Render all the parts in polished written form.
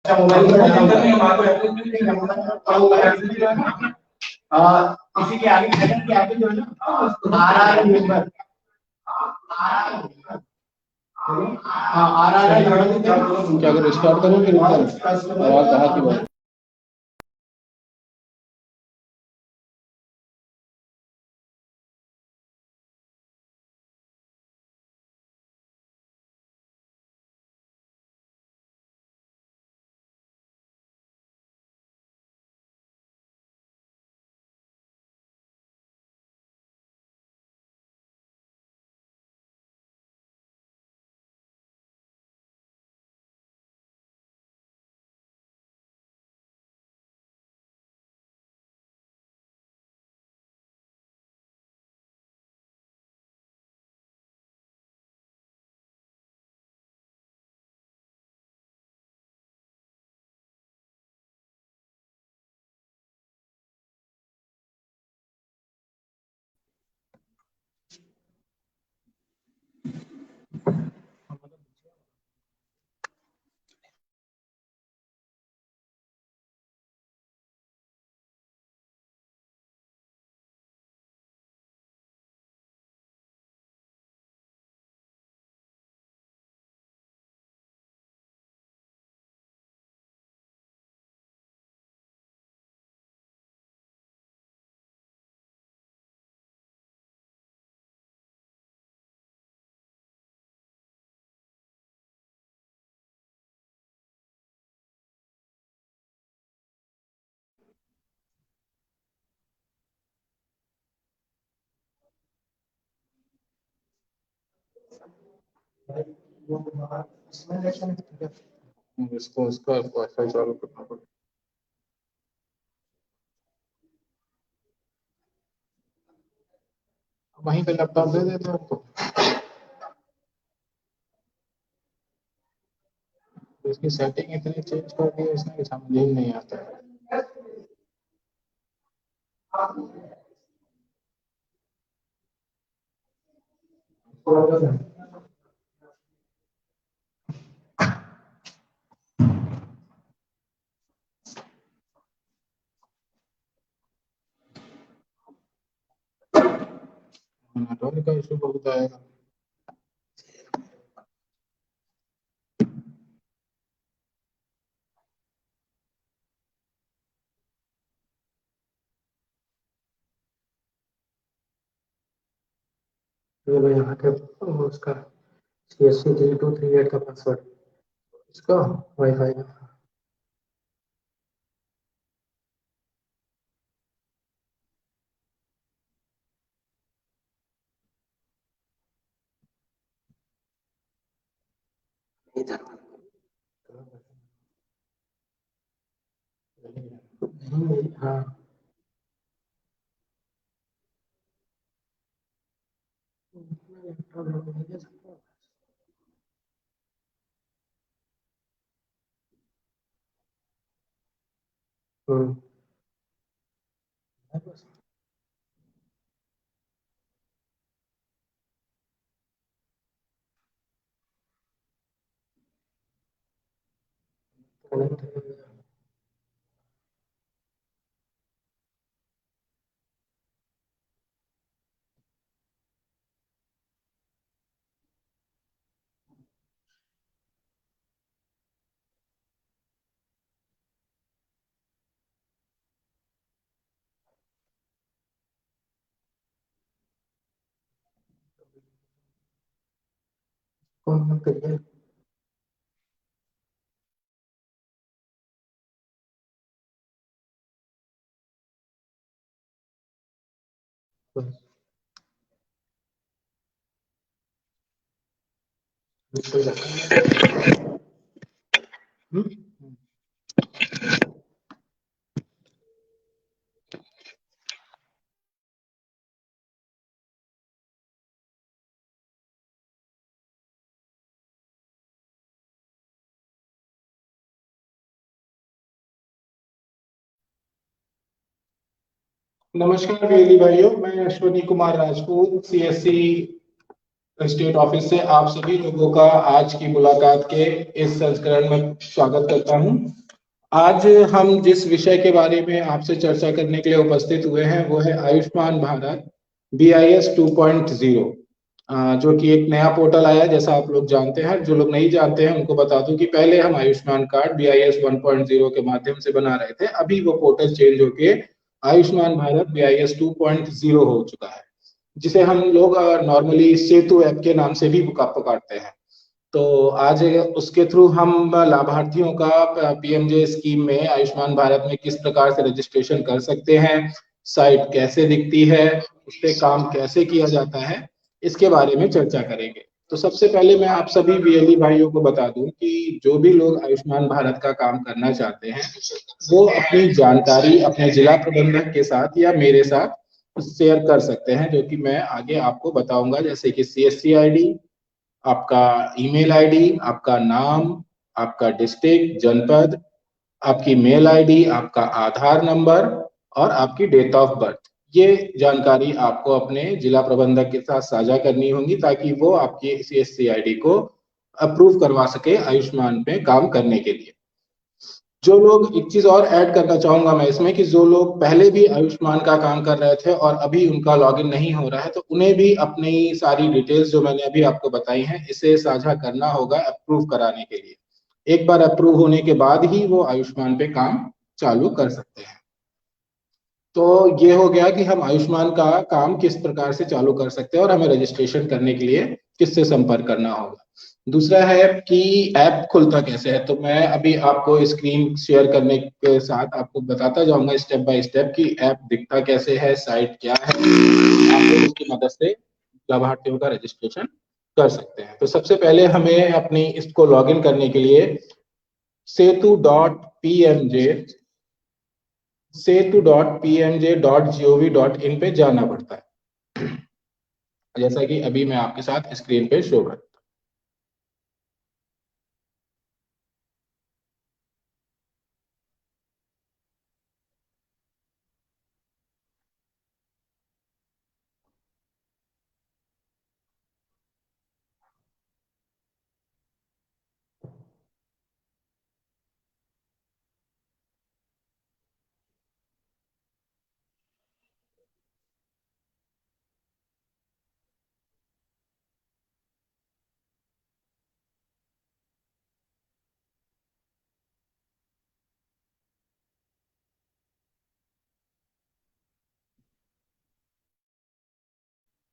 Mobile इसी के आगे के आगे जो है ना आर मेंबर क्या अगर स्टार्ट करोगे आवाज कहाँ की बात इसको इसका वाईफाई चालू करना पड़ेगा वहीं पे लैपटॉप दे देते हैं आपको इसकी सेटिंग इतनी चेंज कर दी है इसने कि समझ ही नहीं आता है नेटवर्क का इशू बहुत आएगा ये यहाँ के उसका CSC3238 का पासवर्ड इसका वाईफाई का हाँ कौन करिए नमस्कार बेली भाइयों, मैं Ashwini Kumar Rajput CSC state office से आप सभी लोगों का आज की मुलाकात के इस संस्करण में स्वागत करता हूं। आज हम जिस विषय के बारे में आपसे चर्चा करने के लिए उपस्थित हुए हैं वो है आयुष्मान भारत BIS 2.0, जो कि एक नया पोर्टल आया है। जैसा आप लोग जानते हैं, जो लोग नहीं जानते हैं उनको बता दूं कि पहले हम आयुष्मान कार्ड BIS 1.0 के माध्यम से बना रहे थे। अभी वो पोर्टल चेंज होके आयुष्मान भारत BIS 2.0 हो चुका है, जिसे हम लोग नॉर्मली सेतु ऐप के नाम से भी पुकारते हैं। तो आज उसके थ्रू हम लाभार्थियों का PMJ स्कीम में आयुष्मान भारत में किस प्रकार से रजिस्ट्रेशन कर सकते हैं, साइट कैसे दिखती है, उस पर काम कैसे किया जाता है, इसके बारे में चर्चा करेंगे। तो सबसे पहले मैं आप सभी BLE भाइयों को बता दूं कि जो भी लोग आयुष्मान भारत का काम करना चाहते हैं वो अपनी जानकारी अपने जिला प्रबंधक के साथ या मेरे साथ शेयर कर सकते हैं, जो कि मैं आगे आपको बताऊंगा। जैसे कि CSC ID, आपका ईमेल आईडी, आपका नाम, आपका डिस्ट्रिक्ट जनपद, आपकी मेल आईडी, आपका आधार नंबर और आपकी डेट ऑफ बर्थ, ये जानकारी आपको अपने जिला प्रबंधक के साथ साझा करनी होगी ताकि वो आपकी CSC ID को अप्रूव करवा सके आयुष्मान पे काम करने के लिए। जो लोग, एक चीज और ऐड करना चाहूंगा मैं इसमें, कि जो लोग पहले भी आयुष्मान का काम कर रहे थे और अभी उनका लॉगिन नहीं हो रहा है तो उन्हें भी अपनी सारी डिटेल्स जो मैंने अभी आपको बताई हैं इसे साझा करना होगा अप्रूव कराने के लिए। एक बार अप्रूव होने के बाद ही वो आयुष्मान पे काम चालू कर सकते हैं। तो ये हो गया कि हम आयुष्मान का काम किस प्रकार से चालू कर सकते हैं और हमें रजिस्ट्रेशन करने के लिए किससे संपर्क करना होगा। दूसरा है कि ऐप खुलता कैसे है। तो मैं अभी आपको स्क्रीन शेयर करने के साथ आपको बताता जाऊंगा स्टेप बाय स्टेप कि ऐप दिखता कैसे है, साइट क्या है, आप लोग उसकी मदद से लाभार्थियों का रजिस्ट्रेशन कर सकते हैं। तो सबसे पहले हमें अपनी इसको लॉगिन करने के लिए setu.pmj.gov.in पे जाना पड़ता है, जैसा कि अभी मैं आपके साथ स्क्रीन पे शो कर।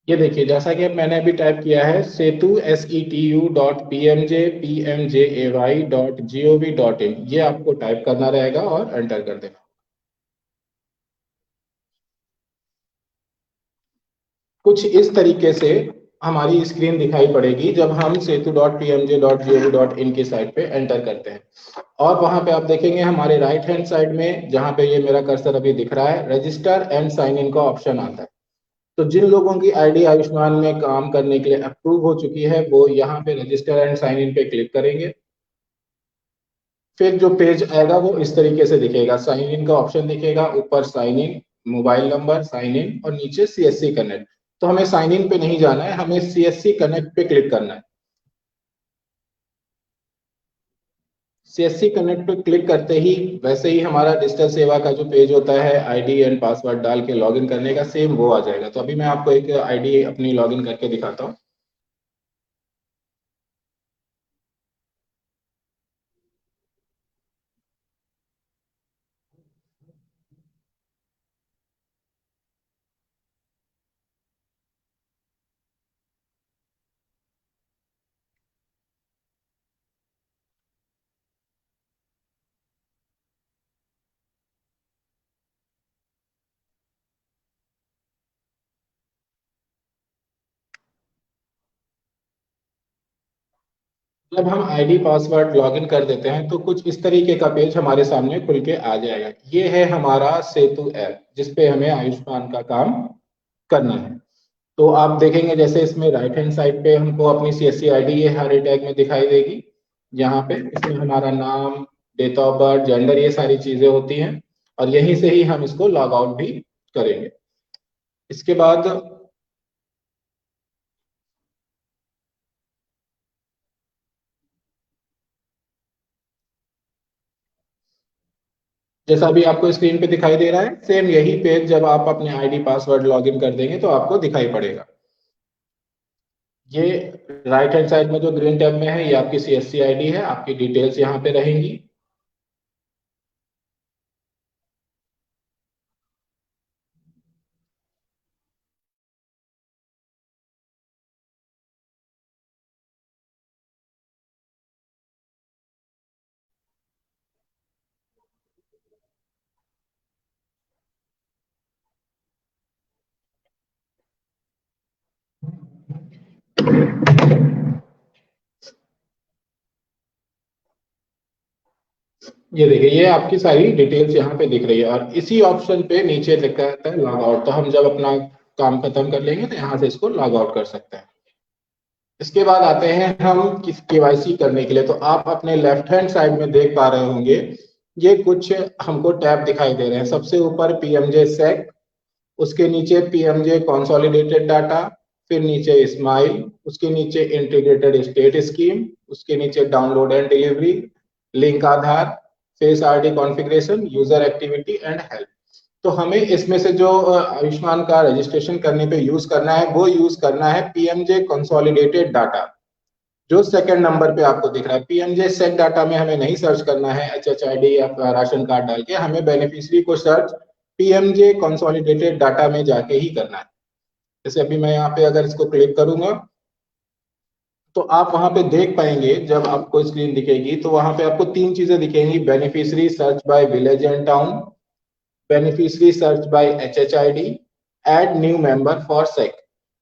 ये देखिए, जैसा कि अब मैंने अभी टाइप किया है setu.pmj.pmjay.gov.in, ये आपको टाइप करना रहेगा और एंटर कर देना। कुछ इस तरीके से हमारी स्क्रीन दिखाई पड़ेगी जब हम setu.pmj.gov.in की साइट पे एंटर करते हैं। और वहां पे आप देखेंगे हमारे राइट हैंड साइड में, जहां पे ये मेरा कर्सर अभी दिख रहा है, रजिस्टर एंड साइन इन का ऑप्शन आता है। तो जिन लोगों की आईडी आयुष्मान में काम करने के लिए अप्रूव हो चुकी है वो यहाँ पे रजिस्टर एंड साइन इन पे क्लिक करेंगे। फिर जो पेज आएगा वो इस तरीके से दिखेगा। साइन इन का ऑप्शन दिखेगा, ऊपर sign in, mobile number, sign in और नीचे CSC कनेक्ट। तो हमें साइन इन पे नहीं जाना है, हमें CSC कनेक्ट पे क्लिक करना है। CSC कनेक्ट पे क्लिक करते ही वैसे ही हमारा डिजिटल सेवा का जो पेज होता है आईडी एंड पासवर्ड डाल के लॉगिन करने का, सेम वो आ जाएगा। तो अभी मैं आपको एक आईडी अपनी लॉगिन करके दिखाता हूँ। जब हम आईडी पासवर्ड लॉगिन कर देते हैं तो कुछ इस तरीके का पेज हमारे सामने खुल के आ जाएगा। ये है हमारा सेतु ऐप जिसपे हमें आयुष्मान का काम करना है। तो आप देखेंगे जैसे इसमें राइट हैंड साइड पे हमको अपनी CSC आईडी ये हरे टैग में दिखाई देगी। यहाँ पे इसमें हमारा नाम, डेट ऑफ बर्थ, जेंडर, ये सारी चीजें होती हैं और यहीं से ही हम इसको लॉग आउट भी करेंगे। इसके बाद जैसा अभी आपको स्क्रीन पे दिखाई दे रहा है, सेम यही पेज जब आप अपने आईडी पासवर्ड लॉगिन कर देंगे तो आपको दिखाई पड़ेगा। ये राइट हैंड साइड में जो ग्रीन टैब में है, ये आपकी सीएससी आईडी है, आपकी डिटेल्स यहाँ पे रहेंगी। ये देखिए, ये आपकी सारी डिटेल्स यहाँ पे दिख रही है और इसी ऑप्शन पे नीचे लिखा रहता है लॉग आउट। तो हम जब अपना काम खत्म कर लेंगे तो यहाँ से इसको लॉग आउट कर सकते हैं। इसके बाद आते हैं हम किस केवाईसी करने के लिए। तो आप अपने लेफ्ट हैंड साइड में देख पा रहे होंगे, ये कुछ हमको टैब दिखाई दे रहे हैं। सबसे ऊपर पीएमजे सेक, उसके नीचे पीएमजे कंसोलिडेटेड डाटा, फिर नीचे स्माइल, उसके नीचे इंटीग्रेटेड स्टेट स्कीम, उसके नीचे download and delivery, link Aadhaar, face ID configuration, user activity and help. तो हमें इसमें से जो आयुष्मान का रजिस्ट्रेशन करने पे यूज करना है, वो यूज करना है पीएमजे कंसोलिडेटेड डाटा, जो सेकंड नंबर पे आपको दिख रहा है। पीएमजे सेक डाटा में हमें नहीं सर्च करना है एचएचआईडी या राशन कार्ड डाल के, हमें बेनिफिशियरी को सर्च पीएमजे कंसोलिडेटेड डाटा में जाके ही करना है। जैसे अभी मैं यहाँ पे अगर इसको क्लिक करूंगा तो आप वहां पे देख पाएंगे, जब आपको स्क्रीन दिखेगी तो वहां पे आपको तीन चीजें दिखेंगी: beneficiary search by village and town, beneficiary search by HHID, add new member for सेक।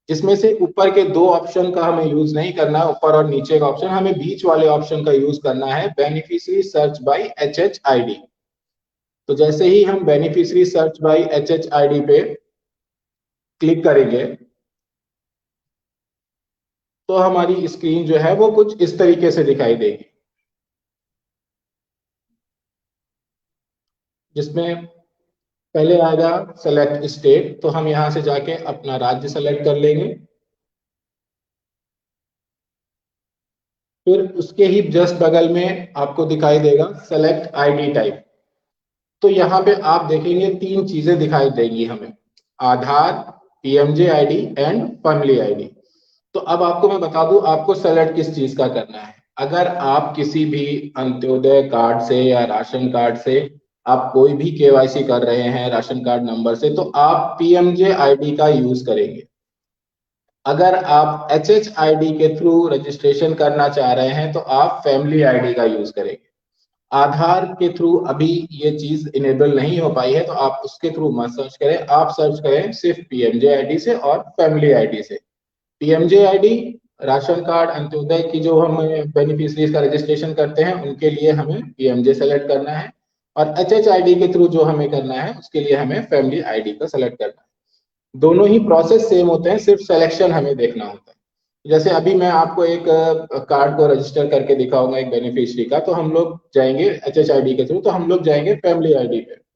जिसमें से ऊपर के दो ऑप्शन का हमें यूज नहीं करना है, ऊपर और नीचे का ऑप्शन, हमें बीच वाले ऑप्शन का यूज करना है, बेनिफिशियरी सर्च बाय एचएचआईडी। तो जैसे ही हम बेनिफिशियरी सर्च बाय एचएचआईडी पे क्लिक करेंगे तो हमारी स्क्रीन जो है वो कुछ इस तरीके से दिखाई देगी, जिसमें पहले आएगा सेलेक्ट स्टेट। तो हम यहां से जाके अपना राज्य सेलेक्ट कर लेंगे। फिर उसके ही जस्ट बगल में आपको दिखाई देगा सेलेक्ट आईडी टाइप। तो यहाँ पे आप देखेंगे तीन चीजें दिखाई देंगी हमें: आधार, पीएमजे आईडी एंड फैमिली आईडी। तो अब आपको मैं बता दूं आपको सेलेक्ट किस चीज का करना है। अगर आप किसी भी अंत्योदय कार्ड से या राशन कार्ड से आप कोई भी केवाईसी कर रहे हैं राशन कार्ड नंबर से, तो आप पीएमजे आईडी का यूज करेंगे। अगर आप एच एच आई डी के थ्रू रजिस्ट्रेशन करना चाह रहे हैं तो आप फैमिली आईडी का यूज करेंगे। आधार के थ्रू अभी ये चीज इनेबल नहीं हो पाई है तो आप उसके थ्रू मत सर्च करें, आप सर्च करें सिर्फ पीएमजे आईडी से और फैमिली आईडी से। पीएमजे आईडी राशन कार्ड अंत्योदय की जो हम बेनिफिशरीज का रजिस्ट्रेशन करते हैं उनके लिए हमें पीएमजे सेलेक्ट करना है, और एच एच आई डी के थ्रू जो हमें करना है उसके लिए हमें फैमिली आईडी का सेलेक्ट करना है। दोनों ही प्रोसेस सेम होते हैं, सिर्फ सिलेक्शन हमें देखना होता है। जैसे अभी मैं आपको एक कार्ड को रजिस्टर करके दिखाऊंगा एक बेनिफिशियरी का, तो हम लोग जाएंगे एचएचआईडी के थ्रू, तो हम लोग जाएंगे फैमिली आईडी पे।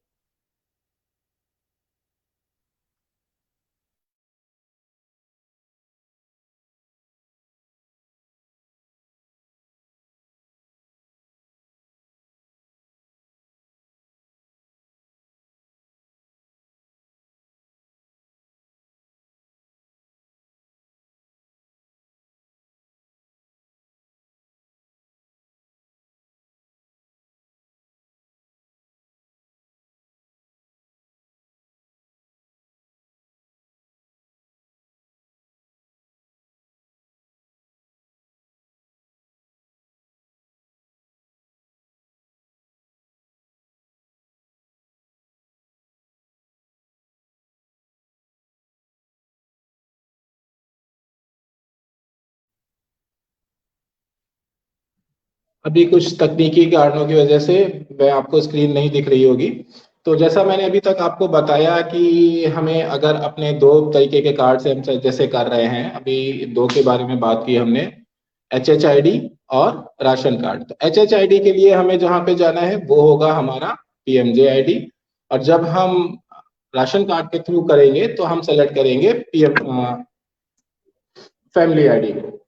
अभी कुछ तकनीकी कारणों की वजह से मैं आपको स्क्रीन नहीं दिख रही होगी। तो जैसा मैंने अभी तक आपको बताया कि हमें अगर अपने दो तरीके के कार्ड से हम जैसे कर रहे हैं, अभी दो के बारे में बात की हमने, एच एच आई डी और राशन कार्ड। तो एच एच आई डी के लिए हमें जहाँ पे जाना है वो होगा हमारा पीएमजे आई डी, और जब हम राशन कार्ड के थ्रू करेंगे तो हम सेलेक्ट करेंगे पीएम फैमिली आईडी को।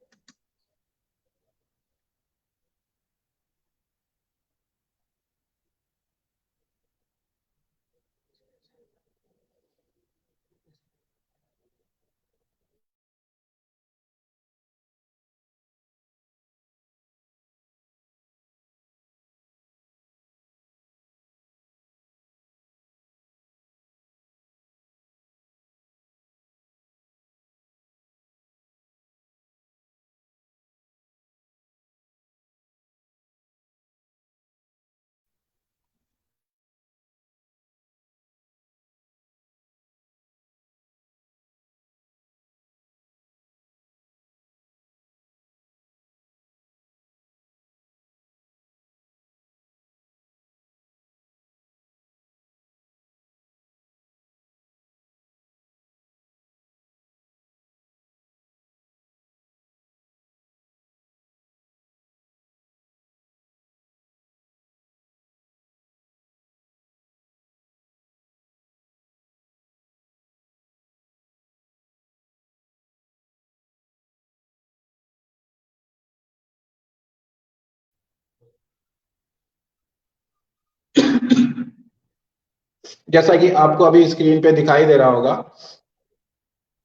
जैसा कि आपको अभी स्क्रीन पे दिखाई दे रहा होगा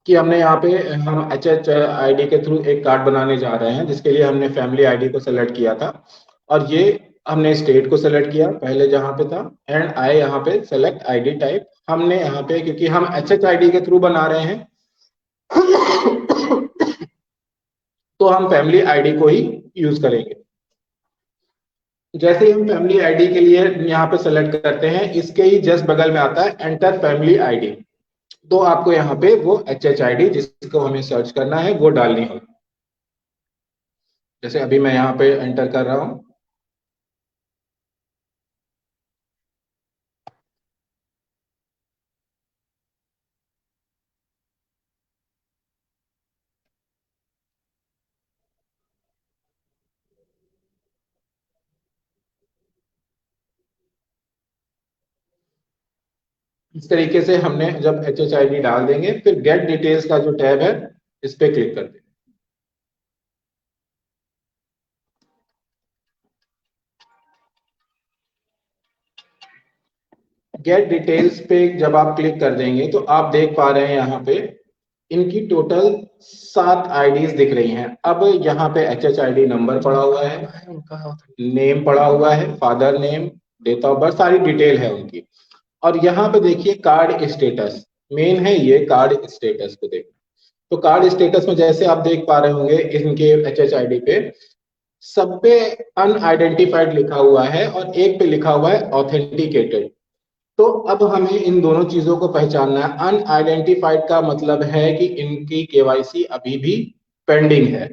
कि हमने यहाँ पे हम एच एच आई डी के थ्रू एक कार्ड बनाने जा रहे हैं, जिसके लिए हमने फैमिली आईडी को सेलेक्ट किया था। और ये हमने स्टेट को सेलेक्ट किया पहले जहाँ पे था, एंड आए यहाँ पे सेलेक्ट आईडी टाइप। हमने यहाँ पे, क्योंकि हम एच एच आई डी के थ्रू बना रहे हैं, तो हम फैमिली आईडी को ही यूज करेंगे। जैसे ही हम फैमिली आईडी के लिए यहाँ पे सेलेक्ट करते हैं, इसके ही जस्ट बगल में आता है एंटर फैमिली आईडी। तो आपको यहाँ पे वो एच एच आई डी जिसको हमें सर्च करना है वो डालनी होगी। जैसे अभी मैं यहाँ पे एंटर कर रहा हूँ। इस तरीके से हमने जब एच एच आई डी डाल देंगे, फिर गेट डिटेल्स का जो टैब है इस पे क्लिक कर देंगे। गेट डिटेल्स पे जब आप क्लिक कर देंगे तो आप देख पा रहे हैं यहाँ पे इनकी टोटल 7 आईडीज दिख रही हैं। अब यहाँ पे H H I D number पड़ा हुआ है, उनका नेम पड़ा हुआ है, father name, date of birth, सारी डिटेल है उनकी। और यहाँ पे देखिए कार्ड स्टेटस, मेन है ये कार्ड स्टेटस को देखना। तो कार्ड स्टेटस में जैसे आप देख पा रहे होंगे इनके एच एच आई डी पे सब पे अनआइडेंटिफाइड लिखा हुआ है और एक पे लिखा हुआ है ऑथेंटिकेटेड। तो अब हमें इन दोनों चीजों को पहचानना है। अनआइडेंटिफाइड का मतलब है कि इनकी केवाईसी अभी भी पेंडिंग है।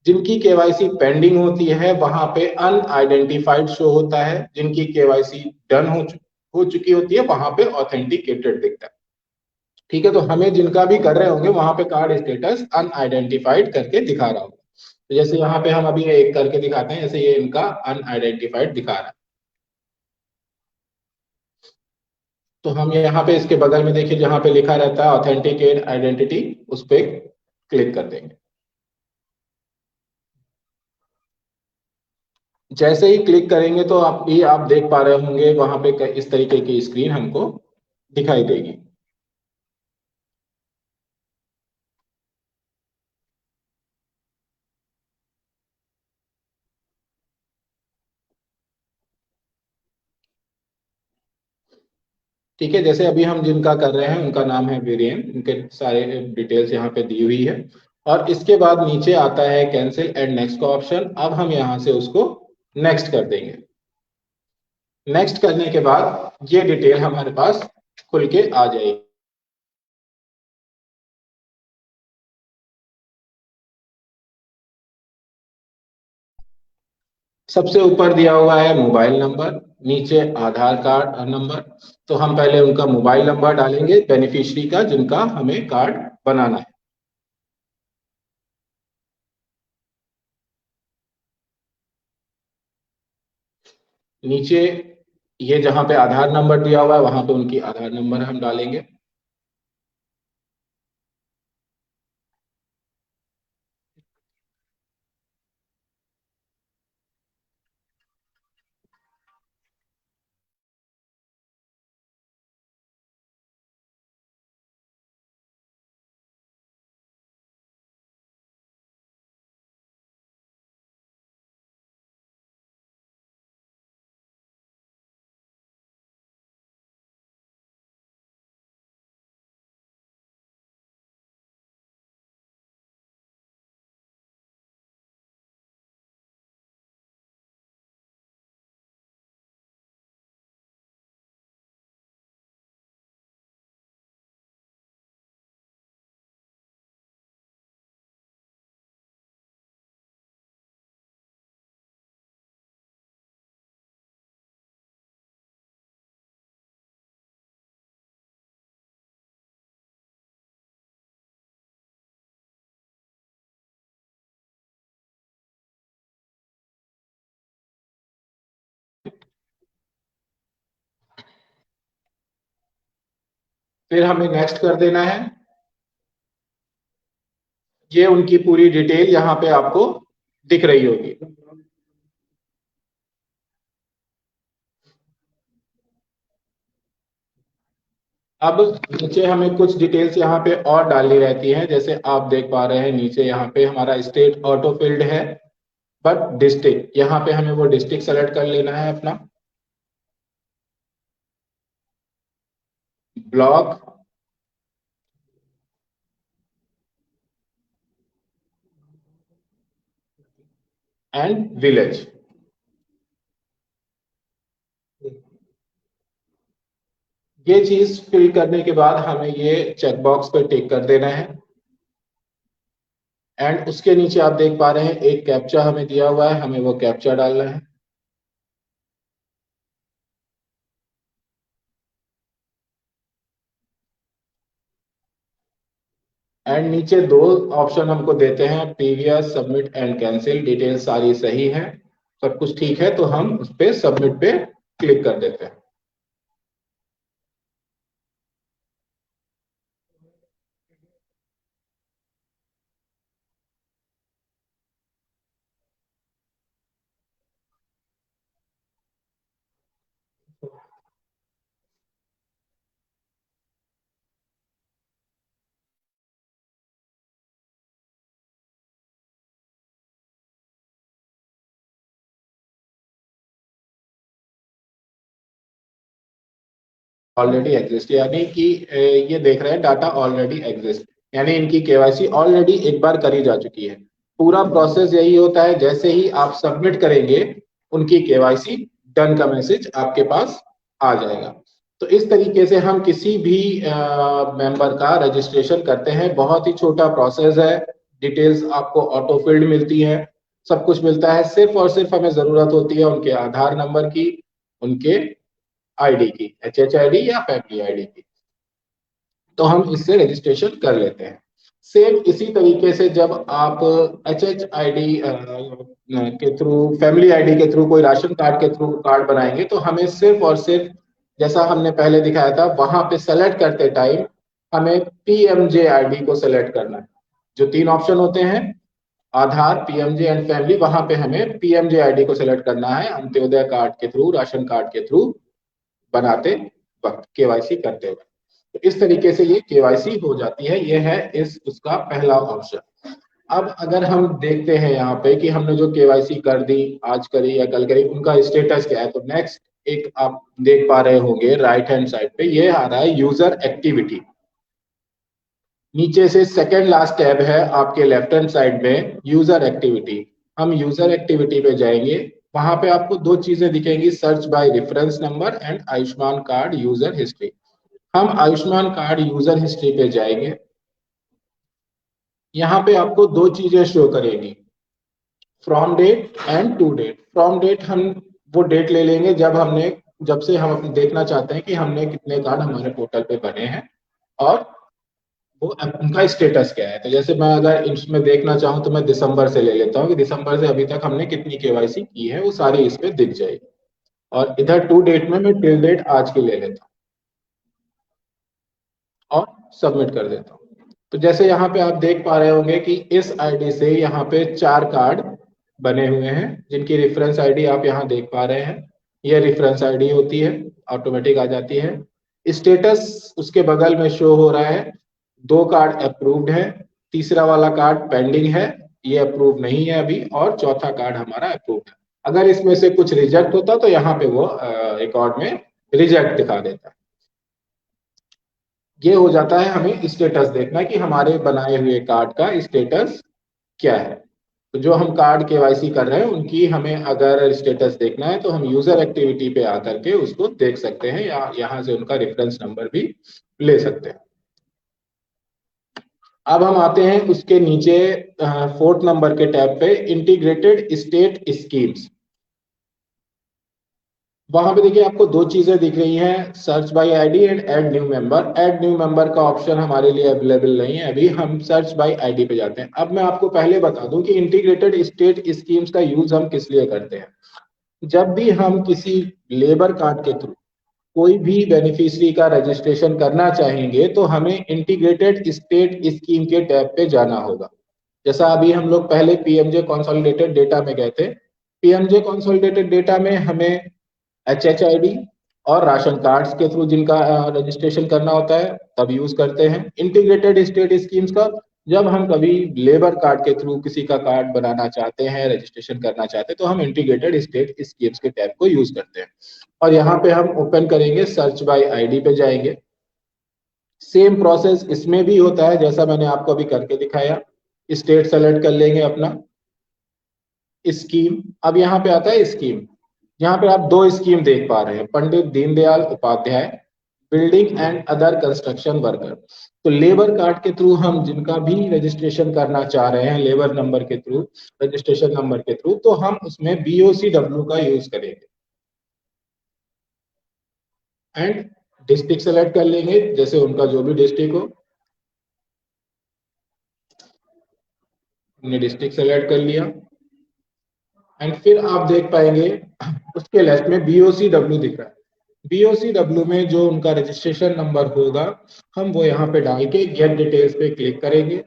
जिनकी केवाईसी पेंडिंग होती है वहां पे अनआइडेंटिफाइड शो होता है, जिनकी केवाईसी डन हो चुकी होती है वहां पे ऑथेंटिकेटेड दिखता है। ठीक है, तो हमें जिनका भी कर रहे होंगे वहां पे कार्ड स्टेटस अनआइडेंटिफाइड करके दिखा रहा होगा। तो जैसे यहाँ पे हम अभी एक करके दिखाते हैं, जैसे ये इनका अनआइडेंटिफाइड दिखा रहा है। तो हम यहाँ पे इसके बगल में देखिए जहां पे लिखा रहता है ऑथेंटिकेट आइडेंटिटी, उस पर क्लिक कर देंगे। जैसे ही क्लिक करेंगे तो आप देख पा रहे होंगे वहां पे इस तरीके की स्क्रीन हमको दिखाई देगी। ठीक है, जैसे अभी हम जिनका कर रहे हैं उनका नाम है वीरेन, उनके सारे डिटेल्स यहाँ पे दी हुई है। और इसके बाद नीचे आता है कैंसिल एंड नेक्स्ट का ऑप्शन। अब हम यहाँ से उसको नेक्स्ट कर देंगे। नेक्स्ट करने के बाद ये डिटेल हमारे पास खुल के आ जाएगी। सबसे ऊपर दिया हुआ है मोबाइल नंबर, नीचे आधार कार्ड नंबर। तो हम पहले उनका मोबाइल नंबर डालेंगे बेनिफिशियरी का जिनका हमें कार्ड बनाना है। नीचे ये जहां पे आधार नंबर दिया हुआ है वहां पे उनकी आधार नंबर हम डालेंगे। फिर हमें नेक्स्ट कर देना है। ये उनकी पूरी डिटेल यहाँ पे आपको दिख रही होगी। अब नीचे हमें कुछ डिटेल्स यहाँ पे और डालनी रहती हैं, जैसे आप देख पा रहे हैं नीचे यहाँ पे हमारा स्टेट ऑटो फिल्ड है, बट डिस्ट्रिक्ट यहाँ पे हमें वो डिस्ट्रिक्ट सेलेक्ट कर लेना है अपना। ब्लॉक एंड विलेज, ये चीज फिल करने के बाद हमें ये चेक बॉक्स पे टिक कर देना है। एंड उसके नीचे आप देख पा रहे हैं एक कैप्चा हमें दिया हुआ है, हमें वो कैप्चा डालना है। एंड नीचे दो ऑप्शन हमको देते हैं, previous, submit and cancel. Details सारी सही है, सब कुछ ठीक है, तो हम उस पे सबमिट पे क्लिक कर देते हैं। ऑलरेडी एग्जिस्ट, यानी कि ये देख रहे हैं डाटा ऑलरेडी एग्जिस्ट, यानी इनकी केवाईसी ऑलरेडी एक बार करी जा चुकी है। पूरा प्रोसेस यही होता है, जैसे ही आप सबमिट करेंगे उनकी केवाईसी डन का मैसेज आपके पास आ जाएगा। तो इस तरीके से हम किसी भी मेंबर का रजिस्ट्रेशन करते हैं। बहुत ही छोटा प्रोसेस है, डिटेल्स आपको ऑटो फिल्ड मिलती है, सब कुछ मिलता है। सिर्फ और सिर्फ हमें जरूरत होती है उनके आधार नंबर की, उनके आईडी की, HHID या फैमिली आईडी की, तो हम इससे रजिस्ट्रेशन कर लेते हैं। सेम इसी तरीके से जब आप HHID के थ्रू, फैमिली आईडी के थ्रू, कोई राशन कार्ड के थ्रू कार्ड बनाएंगे, तो हमें सिर्फ और सिर्फ जैसा हमने पहले दिखाया था वहां पे सेलेक्ट करते टाइम हमें PMJ आईडी को सेलेक्ट करना है। जो तीन ऑप्शन होते हैं, आधार, PMJ एंड फैमिली, वहां पे हमें PMJ आईडी को सेलेक्ट करना है अंत्योदय कार्ड के थ्रू, राशन कार्ड के थ्रू बनाते वक्त, केवाईसी करते वक्त। तो इस तरीके से ये केवाईसी हो जाती है। ये है इस उसका पहला ऑप्शन। अब अगर हम देखते हैं यहाँ पे कि हमने जो केवाईसी कर दी, आज करी या कल करी, उनका स्टेटस क्या है, तो नेक्स्ट एक आप देख पा रहे होंगे राइट हैंड साइड पे ये आ रहा है यूजर एक्टिविटी। नीचे से सेकेंड लास्ट टैब है आपके लेफ्ट हैंड साइड में, यूजर एक्टिविटी। हम यूजर एक्टिविटी पे जाएंगे, वहां पे आपको दो चीजें दिखेंगी, search by reference number and Ayushman card user history. हम आयुष्मान कार्ड यूजर हिस्ट्री पे जाएंगे, यहाँ पे आपको दो चीजें शो करेगी, from date and to date. From date हम वो डेट ले लेंगे जब से हम देखना चाहते हैं कि हमने कितने कार्ड हमारे पोर्टल पे बने हैं और वो उनका स्टेटस क्या है। तो जैसे मैं अगर इसमें देखना चाहूँ तो मैं दिसंबर से ले लेता हूँ कि दिसंबर से अभी तक हमने कितनी केवाईसी की है, वो सारी इस पे दिख जाएगी। और इधर टू डेट में मैं टिल डेट आज की ले लेता हूँ और सबमिट कर देता हूँ। तो जैसे यहाँ पे आप देख पा रहे होंगे कि इस आईडी से यहाँ पे 4 कार्ड बने हुए हैं, जिनकी रेफरेंस आईडी आप यहाँ देख पा रहे हैं। ये रेफरेंस आईडी होती है, ऑटोमेटिक आ जाती है। स्टेटस उसके बगल में शो हो रहा है, 2 कार्ड अप्रूव्ड है, तीसरा वाला कार्ड पेंडिंग है, ये अप्रूव नहीं है अभी, और चौथा कार्ड हमारा अप्रूव्ड है। अगर इसमें से कुछ रिजेक्ट होता तो यहाँ पे वो रिकॉर्ड में रिजेक्ट दिखा देता है। ये हो जाता है हमें स्टेटस देखना कि हमारे बनाए हुए कार्ड का स्टेटस क्या है। तो जो हम कार्ड केवाईसी कर रहे हैं उनकी हमें अगर स्टेटस देखना है तो हम यूजर एक्टिविटी पे आकर के उसको देख सकते हैं, या यहाँ से उनका रेफरेंस नंबर भी ले सकते हैं। अब हम आते हैं उसके नीचे 4th नंबर के टैब पे, इंटीग्रेटेड स्टेट स्कीम्स। वहां पे देखिए आपको दो चीजें दिख रही हैं, search by ID and add new member. Add new member का ऑप्शन हमारे लिए अवेलेबल नहीं है अभी, हम सर्च बाय आईडी पे जाते हैं। अब मैं आपको पहले बता दूं कि इंटीग्रेटेड स्टेट स्कीम्स का यूज हम किस लिए करते हैं। जब भी हम किसी लेबर कार्ड के थ्रू कोई भी बेनिफिशियरी का रजिस्ट्रेशन करना चाहेंगे तो हमें इंटीग्रेटेड स्टेट स्कीम के टैब पे जाना होगा। जैसा अभी हम लोग पहले PMJ कंसोलिडेटेड डेटा में गए थे, PMJ कंसोलिडेटेड डेटा में हमें HHID और राशन कार्ड्स के थ्रू जिनका रजिस्ट्रेशन करना होता है तब यूज करते हैं। इंटीग्रेटेड स्टेट स्कीम्स का जब हम कभी लेबर कार्ड के थ्रू किसी का कार्ड बनाना चाहते हैं, रजिस्ट्रेशन करना चाहते हैं, तो हम इंटीग्रेटेड स्टेट स्कीम्स के टैब को यूज करते हैं। और यहाँ पे हम ओपन करेंगे, सर्च बाय आईडी पे जाएंगे। सेम प्रोसेस इसमें भी होता है जैसा मैंने आपको अभी करके दिखाया। स्टेट सेलेक्ट कर लेंगे अपना, स्कीम। अब यहाँ पे आता है स्कीम। यहाँ पे आप दो स्कीम देख पा रहे हैं, Pandit Deendayal Upadhyay building and other construction worker. तो लेबर कार्ड के थ्रू हम जिनका भी रजिस्ट्रेशन करना चाह रहे हैं, लेबर नंबर के थ्रू, रजिस्ट्रेशन नंबर के थ्रू, तो हम उसमें BOCW का यूज करेंगे। एंड डिस्ट्रिक्ट सेलेक्ट कर लेंगे, जैसे उनका जो भी डिस्ट्रिक्ट हो। हमने डिस्ट्रिक्ट सेलेक्ट कर लिया एंड फिर आप देख पाएंगे उसके लेफ्ट में BOCW दिख रहा है। BOCW में जो उनका रजिस्ट्रेशन नंबर होगा हम वो यहाँ पे डाल के गेट डिटेल्स पे क्लिक करेंगे।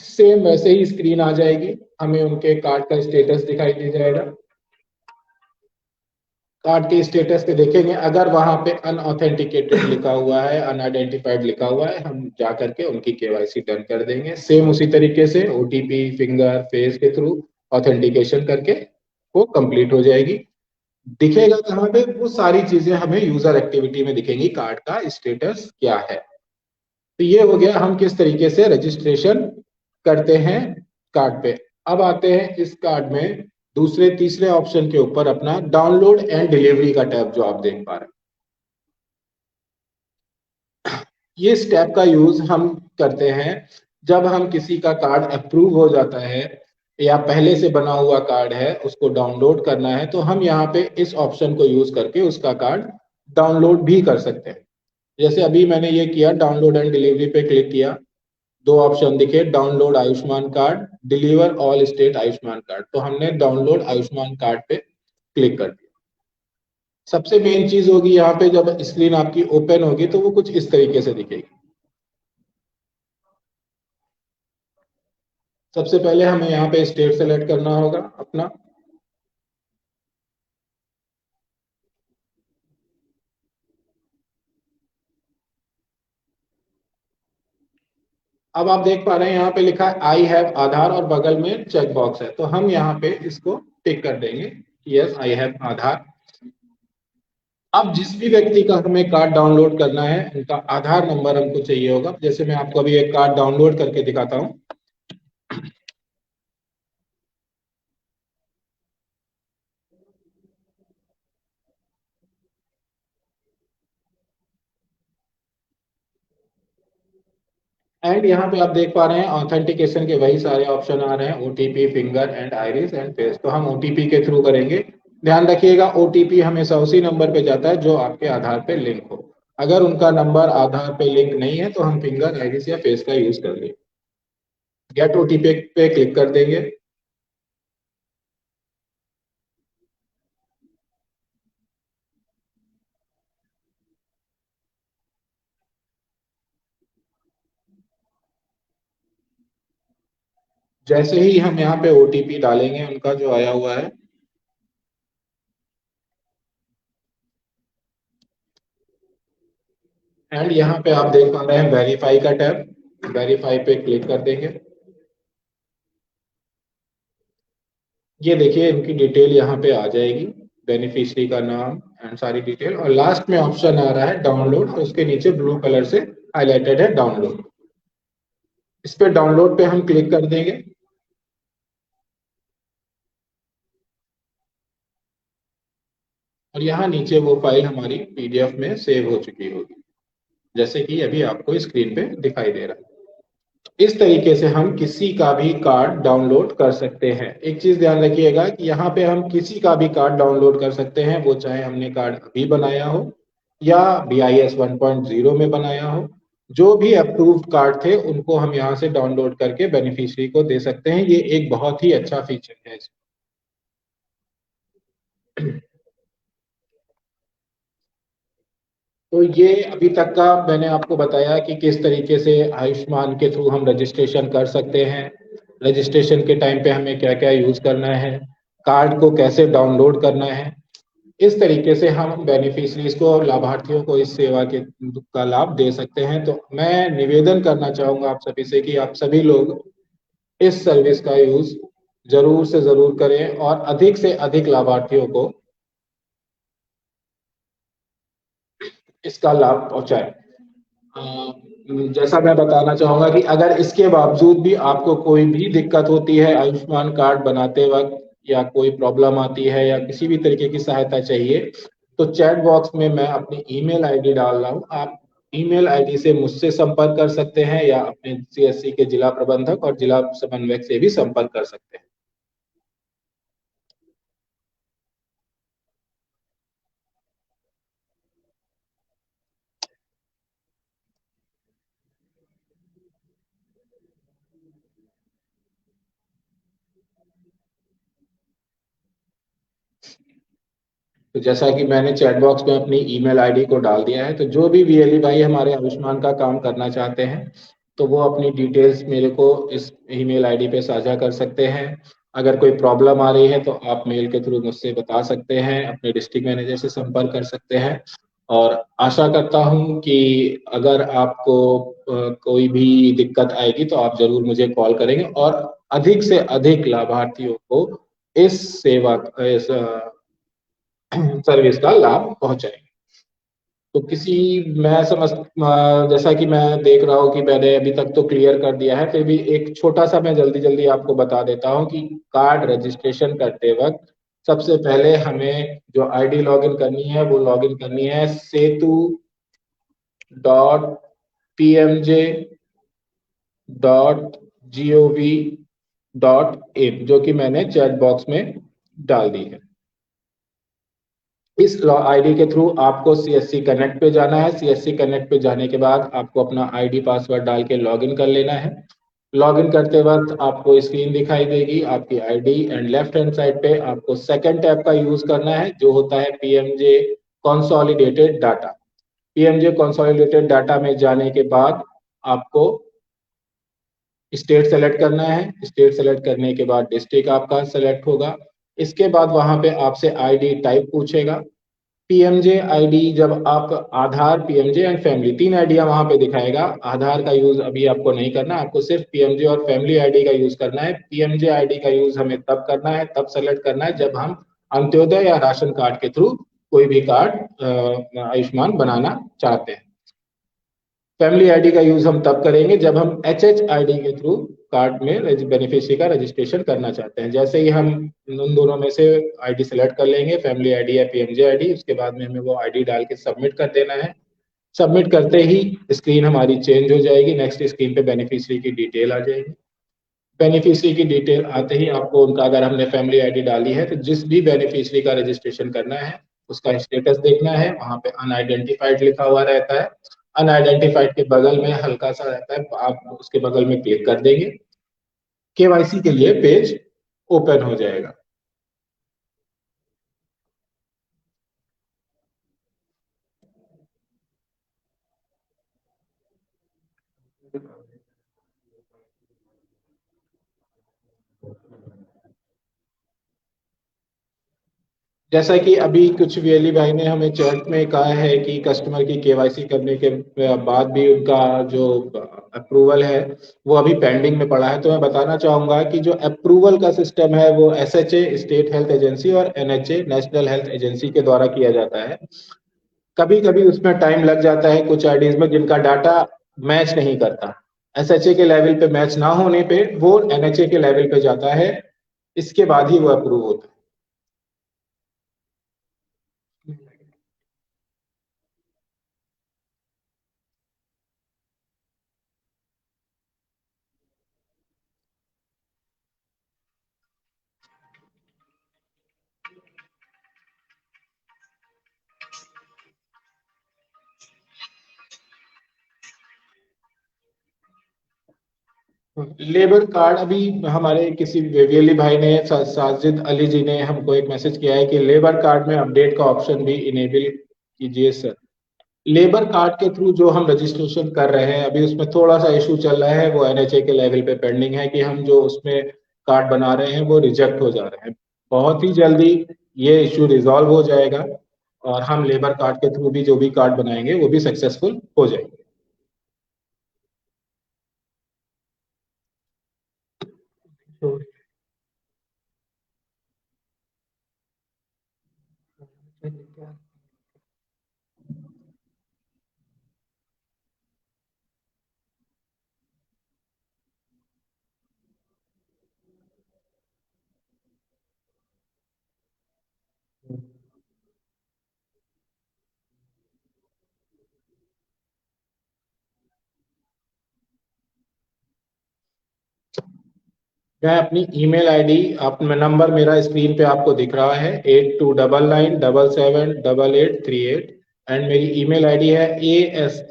सेम वैसे ही स्क्रीन आ जाएगी, हमें उनके कार्ड का स्टेटस दिखाई दे जाएगा। कार्ड के स्टेटस पे देखेंगे, अगर वहां पे अनऑथेंटिकेटेड लिखा हुआ है, अनआइडेंटिफाइड लिखा हुआ है, हम जा करके उनकी KYC डन कर देंगे। सेम उसी तरीके से OTP, फिंगर, फेस के थ्रू ऑथेंटिकेशन करके वो कंप्लीट हो जाएगी। दिखेगा कहाँ पे? वो सारी चीजें हमें यूजर एक्टिविटी में दिखेंगी, कार्ड का स्टेटस क्या है। तो ये हो गया हम किस तरीके से रजिस्ट्रेशन करते हैं कार्ड पे। अब आते हैं इस कार्ड में दूसरे तीसरे ऑप्शन के ऊपर अपना डाउनलोड एंड डिलीवरी का टैब जो आप देख पा रहे हैं। ये स्टेप का यूज हम करते हैं जब हम किसी का कार्ड अप्रूव हो जाता है या पहले से बना हुआ कार्ड है उसको डाउनलोड करना है, तो हम यहाँ पे इस ऑप्शन को यूज करके उसका कार्ड डाउनलोड भी कर सकते हैं। जैसे अभी मैंने ये किया, डाउनलोड एंड डिलीवरी पे क्लिक किया, दो ऑप्शन दिखे, download Ayushman card, deliver all state Ayushman card. तो हमने डाउनलोड आयुष्मान कार्ड पे क्लिक कर दिया। सबसे मेन चीज होगी यहाँ पे, जब स्क्रीन आपकी ओपन होगी तो वो कुछ इस तरीके से दिखेगी। सबसे पहले हमें यहाँ पे स्टेट सेलेक्ट करना होगा अपना। अब आप देख पा रहे हैं यहाँ पे लिखा है आई हैव आधार और बगल में चेक बॉक्स है, तो हम यहाँ पे इसको टिक कर देंगे, यस आई हैव आधार। अब जिस भी व्यक्ति का हमें कार्ड डाउनलोड करना है उनका आधार नंबर हमको चाहिए होगा। जैसे मैं आपको अभी एक कार्ड डाउनलोड करके दिखाता हूँ। एंड यहाँ पे आप देख पा रहे हैं ऑथेंटिकेशन के वही सारे ऑप्शन आ रहे हैं, OTP, finger and iris and face. तो हम OTP के थ्रू करेंगे। ध्यान रखिएगा OTP हमेशा उसी नंबर पे जाता है जो आपके आधार पे लिंक हो। अगर उनका नंबर आधार पे लिंक नहीं है तो हम फिंगर, आइरिस या फेस का यूज कर लेंगे। गेट OTP पे क्लिक कर देंगे। जैसे ही हम यहाँ पे OTP डालेंगे उनका जो आया हुआ है, एंड यहाँ पे आप देख पा रहे हैं वेरीफाई का टैब, वेरीफाई पे क्लिक कर देंगे। ये देखिए इनकी डिटेल यहाँ पे आ जाएगी, बेनिफिशियरी का नाम एंड सारी डिटेल, और लास्ट में ऑप्शन आ रहा है डाउनलोड, और उसके नीचे ब्लू कलर से हाईलाइटेड है डाउनलोड। इस पे डाउनलोड पे हम क्लिक कर देंगे। और यहाँ नीचे वो फाइल हमारी PDF में सेव हो चुकी होगी, जैसे कि अभी आपको स्क्रीन पे दिखाई दे रहा है। इस तरीके से हम किसी का भी कार्ड डाउनलोड कर सकते हैं। एक चीज ध्यान रखिएगा कि यहाँ पे हम किसी का भी कार्ड डाउनलोड कर सकते हैं, वो चाहे हमने कार्ड अभी बनाया हो या BIS 1.0 में बनाया हो। जो भी अप्रूव्ड कार्ड थे उनको हम यहाँ से डाउनलोड करके बेनिफिशियरी को दे सकते हैं। ये एक बहुत ही अच्छा फीचर है। तो ये अभी तक का मैंने आपको बताया कि किस तरीके से आयुष्मान के थ्रू हम रजिस्ट्रेशन कर सकते हैं, रजिस्ट्रेशन के टाइम पे हमें क्या क्या यूज करना है, कार्ड को कैसे डाउनलोड करना है। इस तरीके से हम बेनिफिशरीज को, लाभार्थियों को इस सेवा के का लाभ दे सकते हैं। तो मैं निवेदन करना चाहूंगा आप सभी से कि आप सभी लोग इस सर्विस का यूज जरूर से जरूर करें और अधिक से अधिक लाभार्थियों को इसका लाभ पहुंचाएं। जैसा मैं बताना चाहूंगा कि अगर इसके बावजूद भी आपको कोई भी दिक्कत होती है आयुष्मान कार्ड बनाते वक्त, या कोई प्रॉब्लम आती है, या किसी भी तरीके की सहायता चाहिए, तो चैट बॉक्स में मैं अपनी ईमेल आईडी डाल रहा हूँ। आप ईमेल आईडी से मुझसे संपर्क कर सकते हैं या अपने सीएससी के जिला प्रबंधक और जिला समन्वयक से भी संपर्क कर सकते हैं। तो जैसा कि मैंने चैट बॉक्स में अपनी ईमेल आईडी को डाल दिया है, तो जो भी वीएलई भाई हमारे आयुष्मान का काम करना चाहते हैं, तो वो अपनी डिटेल्स मेरे को इस ईमेल आईडी पे साझा कर सकते हैं। अगर कोई प्रॉब्लम आ रही है तो आप मेल के थ्रू मुझसे बता सकते हैं, अपने डिस्ट्रिक्ट मैनेजर से संपर्क कर सकते हैं। और आशा करता हूं कि अगर आपको कोई भी दिक्कत आएगी तो आप जरूर मुझे कॉल करेंगे और अधिक से अधिक लाभार्थियों को इस सेवा, इस सर्विस का लाभ पहुंचाएंगे। तो किसी, मैं समझ, जैसा कि मैं देख रहा हूँ कि मैंने अभी तक तो क्लियर कर दिया है, फिर भी एक छोटा सा मैं जल्दी जल्दी आपको बता देता हूँ कि कार्ड रजिस्ट्रेशन करते वक्त सबसे पहले हमें जो आईडी लॉगिन करनी है वो लॉगिन करनी है setu.pmj.gov.in, जो कि मैंने चैट बॉक्स में डाल दी है। इस आईडी के थ्रू आपको सीएससी कनेक्ट पे जाना है। सीएससी कनेक्ट पे जाने के बाद आपको अपना आईडी पासवर्ड डाल के लॉगिन कर लेना है। लॉगिन करते वक्त आपको स्क्रीन दिखाई देगी आपकी ID, and left hand side पे आपको सेकंड टैब का यूज करना है जो होता है पीएमजे कंसोलिडेटेड डाटा। पीएमजे कंसोलिडेटेड डाटा में जाने के बाद आपको स्टेट सेलेक्ट करना है। स्टेट सेलेक्ट करने के बाद डिस्ट्रिक्ट आपका सेलेक्ट होगा। इसके बाद वहां पे आपसे आईडी टाइप पूछेगा। पीएमजे आईडी, जब आप आधार, पीएमजे एंड फैमिली, तीन आईडिया वहां पे दिखाएगा। आधार का यूज अभी आपको नहीं करना, आपको सिर्फ पीएमजे और फैमिली आईडी का यूज करना है। पीएमजे आईडी का यूज हमें तब करना है, तब सेलेक्ट करना है जब हम अंत्योदय या राशन कार्ड के थ्रू कोई भी कार्ड आयुष्मान बनाना चाहते हैं। फैमिली आईडी का यूज हम तब करेंगे जब हम एचएच आईडी के थ्रू कार्ड में बेनिफिशियरी का रजिस्ट्रेशन करना चाहते हैं। जैसे ही हम उन दोनों में से आईडी सेलेक्ट कर लेंगे, फैमिली आईडी या पीएमजे आईडी, उसके बाद में हमें वो आईडी डाल के सबमिट कर देना है। सबमिट करते ही स्क्रीन हमारी चेंज हो जाएगी। नेक्स्ट स्क्रीन पे बेनिफिशियरी की डिटेल आ जाएगी। बेनिफिशियरी की डिटेल आते ही आपको उनका, अगर हमने फैमिली आईडी डाली है तो जिस भी बेनिफिशियरी का रजिस्ट्रेशन करना है उसका स्टेटस देखना है। वहां पे अनआइडेंटिफाइड लिखा हुआ रहता है। अनआइडेंटिफाइड के बगल में हल्का सा रहता है, आप उसके बगल में क्लिक कर देंगे, केवाईसी के लिए पेज ओपन हो जाएगा। जैसा कि अभी कुछ वीएलई भाई ने हमें चैट में कहा है कि कस्टमर की केवाईसी करने के बाद भी उनका जो अप्रूवल है वो अभी पेंडिंग में पड़ा है, तो मैं बताना चाहूंगा कि जो अप्रूवल का सिस्टम है वो एसएचए, स्टेट हेल्थ एजेंसी, और एनएचए, नेशनल हेल्थ एजेंसी के द्वारा किया जाता है। कभी कभी उसमें टाइम लग जाता है कुछ आईडीज में जिनका डाटा मैच नहीं करता। एसएचए के लेवल पे मैच ना होने पे वो एनएचए के लेवल पे जाता है, इसके बाद ही वो अप्रूव होता है। लेबर कार्ड अभी हमारे किसी वेवियली भाई ने, साजिद अली जी ने हमको एक मैसेज किया है कि लेबर कार्ड में अपडेट का ऑप्शन भी इनेबल कीजिए सर। लेबर कार्ड के थ्रू जो हम रजिस्ट्रेशन कर रहे हैं अभी उसमें थोड़ा सा इशू चल रहा है, वो एनएचए के लेवल पे पेंडिंग है कि हम जो उसमें कार्ड बना रहे हैं वो रिजेक्ट हो जा रहे हैं। बहुत ही जल्दी ये इश्यू रिजॉल्व हो जाएगा और हम लेबर कार्ड के थ्रू भी जो भी कार्ड बनाएंगे वो भी सक्सेसफुल हो जाएंगे। तो मैं अपनी ईमेल आईडी, अपना नंबर मेरा स्क्रीन पे आपको दिख रहा है 8299778838 एंड मेरी ईमेल आईडी है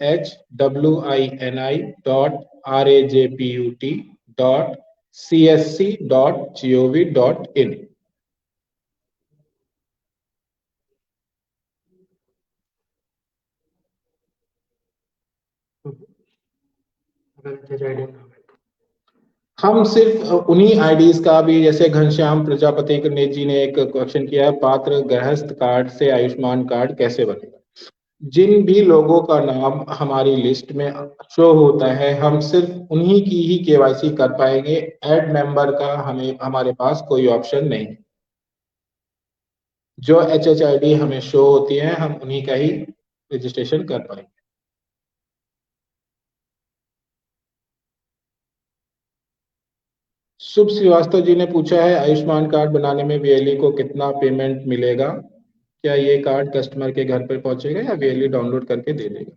ashwini.rajput.csc.gov.in। हम सिर्फ उन्हीं आईडीज का भी, जैसे घनश्याम प्रजापति जी ने एक क्वेश्चन किया है, पात्र गृहस्थ कार्ड से आयुष्मान कार्ड कैसे बनेगा। जिन भी लोगों का नाम हमारी लिस्ट में शो होता है, हम सिर्फ उन्हीं की ही केवाईसी कर पाएंगे। ऐड मेंबर का हमारे पास कोई ऑप्शन नहीं। जो HHID हमें शो होती है, हम उन्हीं का ही रजिस्ट्रेशन कर पाएंगे। शुभ श्रीवास्तव जी ने पूछा है, आयुष्मान कार्ड बनाने में VLE को कितना पेमेंट मिलेगा? क्या ये कार्ड कस्टमर के घर पर पहुंचेगा या VLE डाउनलोड करके दे देगा?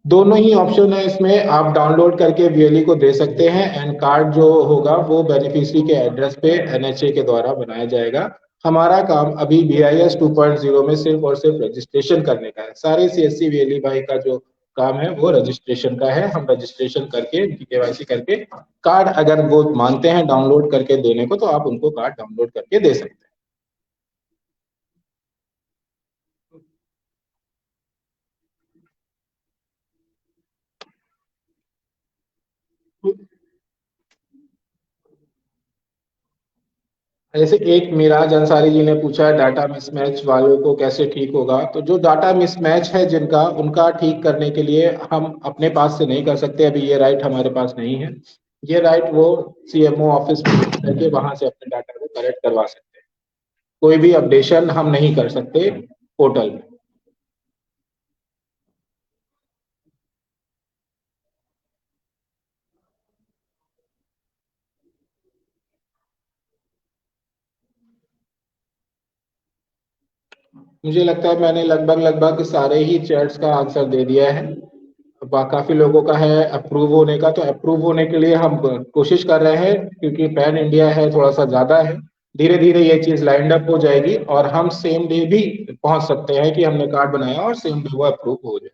दोनों ही ऑप्शन है इसमें। आप डाउनलोड करके VLE को दे सकते हैं एंड कार्ड जो होगा वो बेनिफिशियरी के एड्रेस पे NHA के द्वारा बनाया जाएगा। हमारा काम अभी BIS 2.0 में सिर्फ और सिर्फ रजिस्ट्रेशन करने का है। सारे CSC VLE भाई का जो काम है वो रजिस्ट्रेशन का है। हम रजिस्ट्रेशन करके उनकी KYC करके कार्ड अगर वो मानते हैं डाउनलोड करके देने को, तो आप उनको कार्ड डाउनलोड करके दे सकते हैं। जैसे एक मिराज अंसारी जी ने पूछा है, डाटा मिसमैच वालों को कैसे ठीक होगा। तो जो डाटा मिसमैच है जिनका, उनका ठीक करने के लिए हम अपने पास से नहीं कर सकते। अभी ये राइट हमारे पास नहीं है। ये राइट वो CMO ऑफिस में करके वहां से अपने डाटा को करेक्ट करवा सकते हैं। कोई भी अपडेशन हम नहीं कर सकते पोर्टल में। मुझे लगता है मैंने लगभग लगभग सारे ही चैट्स का आंसर दे दिया है। काफी लोगों का है अप्रूव होने का, तो अप्रूव होने के लिए हम कोशिश कर रहे हैं, क्योंकि पैन इंडिया है, थोड़ा सा ज्यादा है। धीरे धीरे ये चीज लाइंड अप हो जाएगी और हम सेम डे भी पहुंच सकते हैं कि हमने कार्ड बनाया और सेम डे वो अप्रूव हो जाए।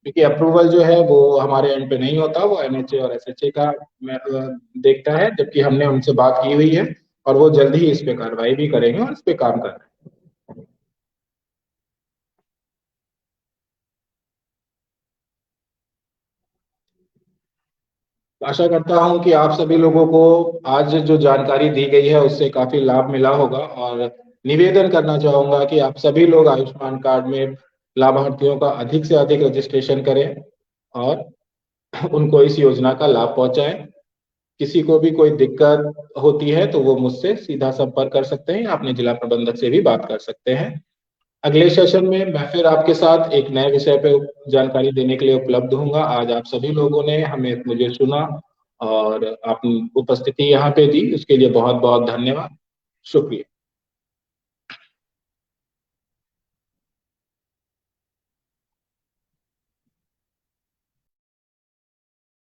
क्योंकि अप्रूवल जो है वो हमारे एंड पे नहीं होता, वो NHA और SHA का देखता है। जबकि हमने उनसे बात की हुई है और वो जल्द ही इस पे कार्रवाई भी करेंगे और इस पे काम कर रहे हैं। आशा करता हूं कि आप सभी लोगों को आज जो जानकारी दी गई है उससे काफी लाभ मिला होगा, और निवेदन करना चाहूंगा कि आप सभी लोग आयुष्मान कार्ड में लाभार्थियों का अधिक से अधिक रजिस्ट्रेशन करें और उनको इस योजना का लाभ पहुंचाएं। किसी को भी कोई दिक्कत होती है तो वो मुझसे सीधा संपर्क कर सकते हैं या अपने जिला प्रबंधक से भी बात कर सकते हैं। अगले सेशन में मैं फिर आपके साथ एक नए विषय पे जानकारी देने के लिए उपलब्ध हूँगा। आज आप सभी लोगों ने मुझे सुना और अपनी उपस्थिति यहाँ पे दी, उसके लिए बहुत बहुत धन्यवाद। शुक्रिया।